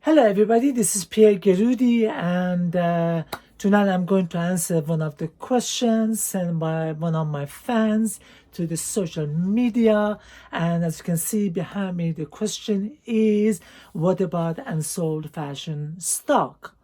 Hello everybody, this is Pierre Gerudi, and tonight I'm going to answer one of the questions sent by one of my fans to the social media. And as you can see behind me, the question is, what about unsold fashion stock?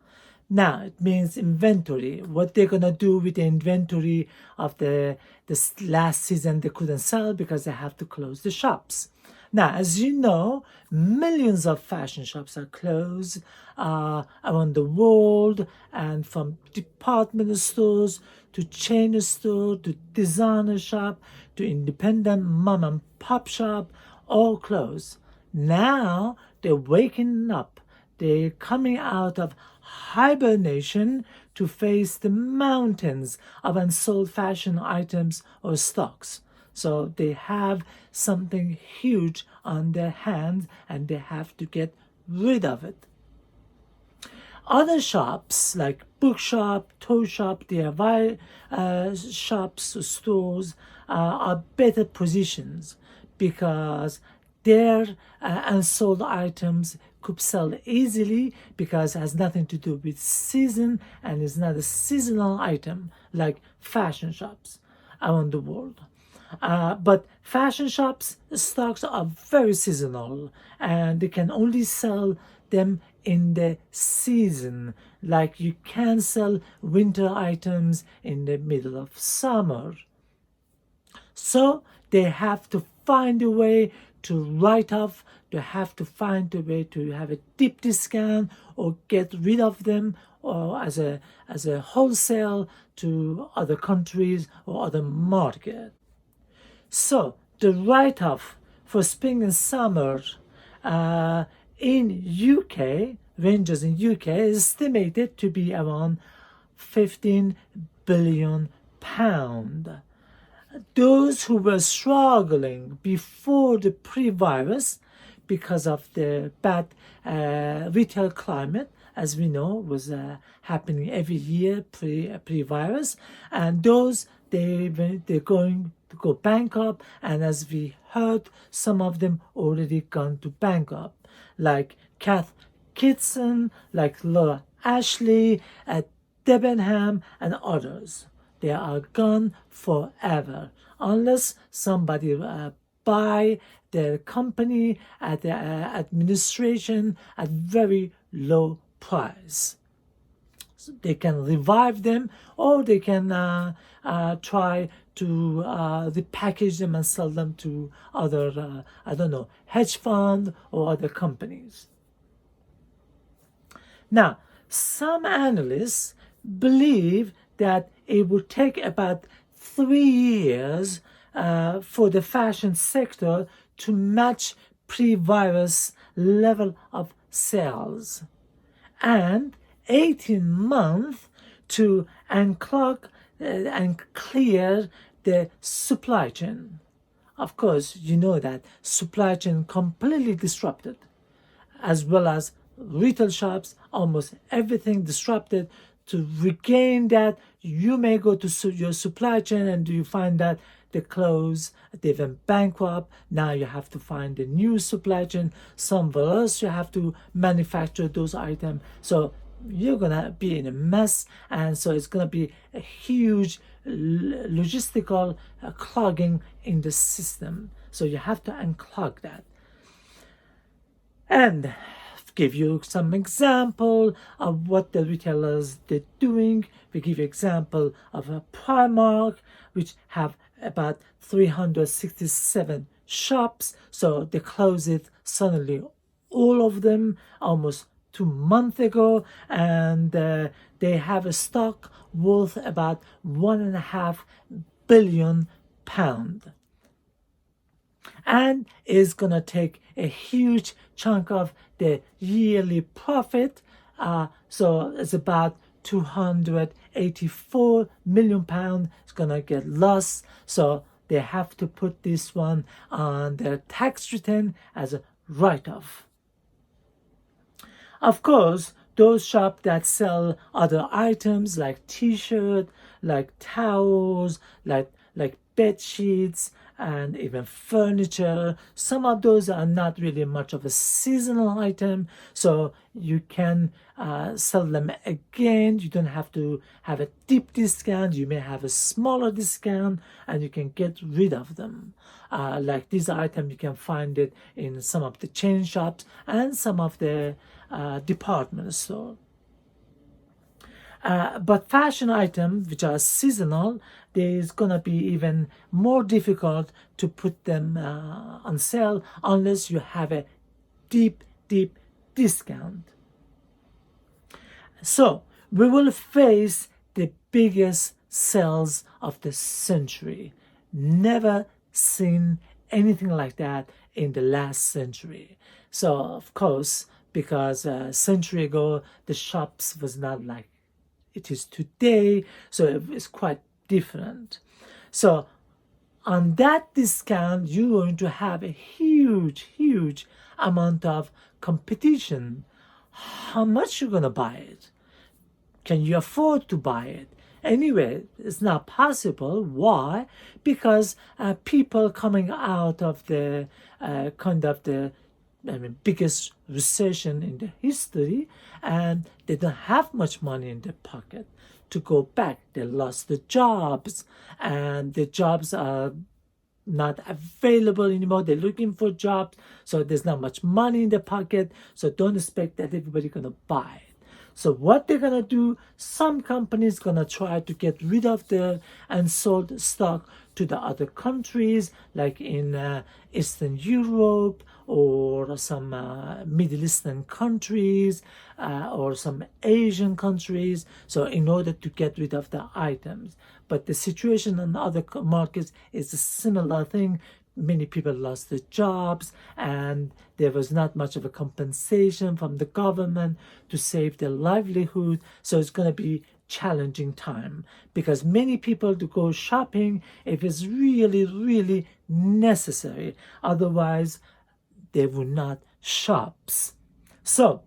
Now, it means inventory. What they're gonna do with the inventory of this last season they couldn't sell because they have to close the shops. Now, as you know, millions of fashion shops are closed around the world, and from department stores to chain store to designer shop to independent mom and pop shop, all closed. Now they're waking up. They're coming out of hibernation to face the mountains of unsold fashion items or stocks. So they have something huge on their hands and they have to get rid of it. Other shops like bookshop, toy shop, DIY shops, stores are better positions because their unsold items could sell easily because it has nothing to do with season and is not a seasonal item like fashion shops around the world. But fashion shops stocks are very seasonal and they can only sell them in the season. Like you can sell winter items in the middle of summer. So they have to find a way to write off, they have to find a way to have a deep discount or get rid of them or as a wholesale to other countries or other market. So the write-off for spring and summer in UK, ranges in UK, is estimated to be around 15 billion pound. Those who were struggling before the pre-virus because of the bad retail climate, as we know, was happening every year pre-virus, and those they're going to go bankrupt, and as we heard, some of them already gone to bankrupt, like Kath Kitson, like Laura Ashley, at Debenham, and others. They are gone forever unless somebody buy their company at the administration at very low price. So they can revive them, or they can try to repackage them and sell them to other, hedge fund or other companies. Now, some analysts believe that it will take about 3 years for the fashion sector to match pre-virus level of sales, and 18 months to unclog and clear the supply chain. Of course, you know that supply chain completely disrupted, as well as retail shops, almost everything disrupted. To regain that, you may go to your supply chain and you find that they close, they went bankrupt. Now you have to find a new supply chain somewhere else. You have to manufacture those items. So you're gonna be in a mess, and so it's gonna be a huge logistical clogging in the system. So you have to unclog that. And give you some example of what the retailers they're doing. We give you example of a Primark, which have about 367 shops. So they closed it suddenly, all of them, almost 2 months ago, and they have a stock worth about £1.5 billion, and is gonna take a huge chunk of the yearly profit. So it's about £284 million. It's gonna get lost. So they have to put this one on their tax return as a write-off. Of course, those shops that sell other items like t-shirt, like towels, like bed sheets, and even furniture. Some of those are not really much of a seasonal item, so you can sell them again. You don't have to have a deep discount. You may have a smaller discount, and you can get rid of them. Like these items, you can find it in some of the chain shops and some of the department store. But fashion items which are seasonal, there's gonna be even more difficult to put them on sale unless you have a deep discount. So we will face the biggest sales of the century. Never seen anything like that in the last century. So of course, because a century ago the shops was not like it is today, so it's quite different. So on that discount, you're going to have a huge amount of competition. How much you're going to buy it? Can you afford to buy it? Anyway, it's not possible. Why? Because people coming out of the biggest recession in the history, and they don't have much money in their pocket to go back. They lost the jobs, and the jobs are not available anymore. They're looking for jobs, so there's not much money in their pocket. So don't expect that everybody's gonna buy it. So what they're gonna do, some companies gonna try to get rid of their unsold stock to the other countries, like in Eastern Europe or some Middle Eastern countries or some Asian countries. So in order to get rid of the items. But the situation in other markets is a similar thing. Many people lost their jobs, and there was not much of a compensation from the government to save their livelihood. So it's going to be challenging time, because many people to go shopping if it's really necessary. Otherwise, they will not shop. So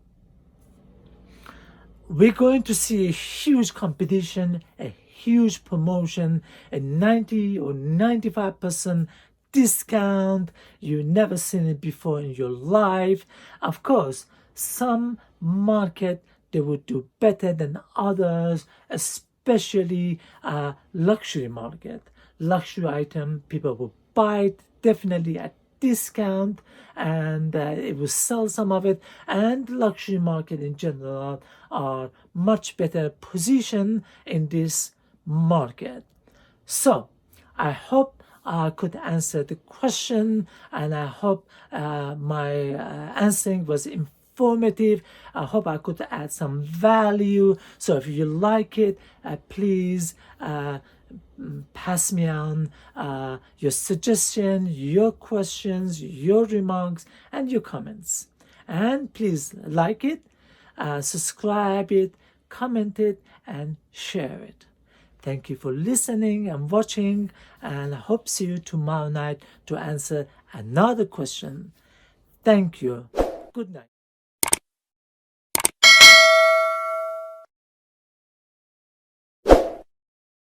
we're going to see a huge competition, a huge promotion, a 90 or 95% discount. You've never seen it before in your life. Of course, some market they would do better than others, especially luxury market. Luxury item, people will buy it definitely at discount, and it will sell some of it. And luxury market in general are much better positioned in this market. So I hope I could answer the question, and I hope my answering was informative. I hope I could add some value. So if you like it, please pass me on your suggestion, your questions, your remarks, and your comments. And please like it, subscribe it, comment it, and share it. Thank you for listening and watching, and I hope see you tomorrow night to answer another question. Thank you. Good night.